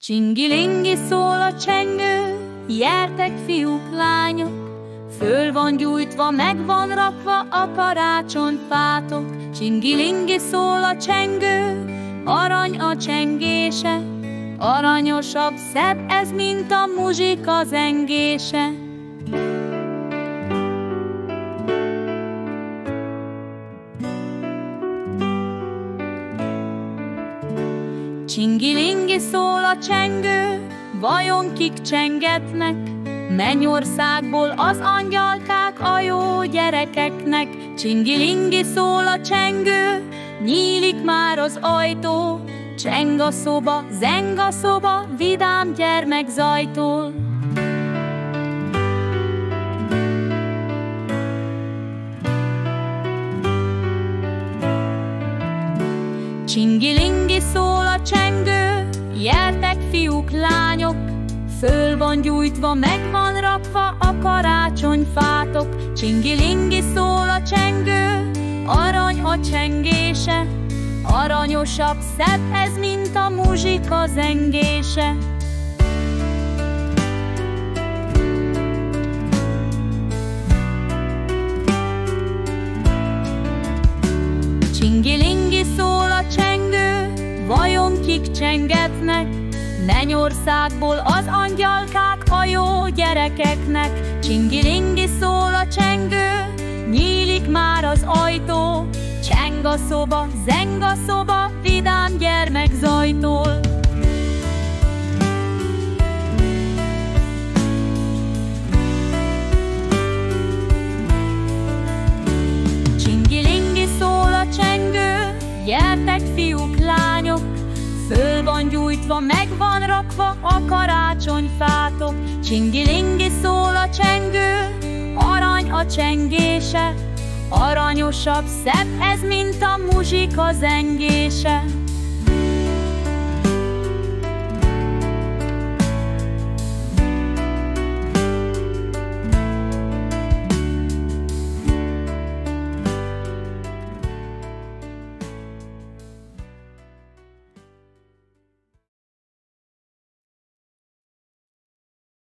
Csingilingi szól a csengő, gyertek fiúk, lányok, föl van gyújtva, meg van rakva a karácsonyfátok. Csingilingi szól a csengő, arany a csengése, aranyosabb, szebb ez, mint a muzsika zengése. Csingilingi szól a csengő, vajon kik csengetnek? Mennyországból az angyalkák a jó gyerekeknek. Csingilingi szól a csengő, nyílik már az ajtó, cseng a szoba, zeng a szoba, vidám gyermekzajtól. Csingilingi szól a csengő, gyertek fiúk, lányok, föl van gyújtva, meg van rakva a karácsonyfátok. Csingilingi szól a csengő, arany a csengése, aranyosabb, szebb ez, mint a muzsika zengése. Csingilingi szól a csengő, vajon kik csengetnek? Mennyországból az angyalkák a jó gyerekeknek. Csingilingi szól a csengő, nyílik már az ajtó, cseng a szoba, zeng a szoba, vidám gyermekzajtól. Csingilingi szól a csengő, gyertek fiúk, lányok, föl van gyújtva, meg van rakva a karácsonyfátok. Csingilingi szól a csengő, arany a csengése, aranyosabb, szebb ez, mint a muzsika zengése.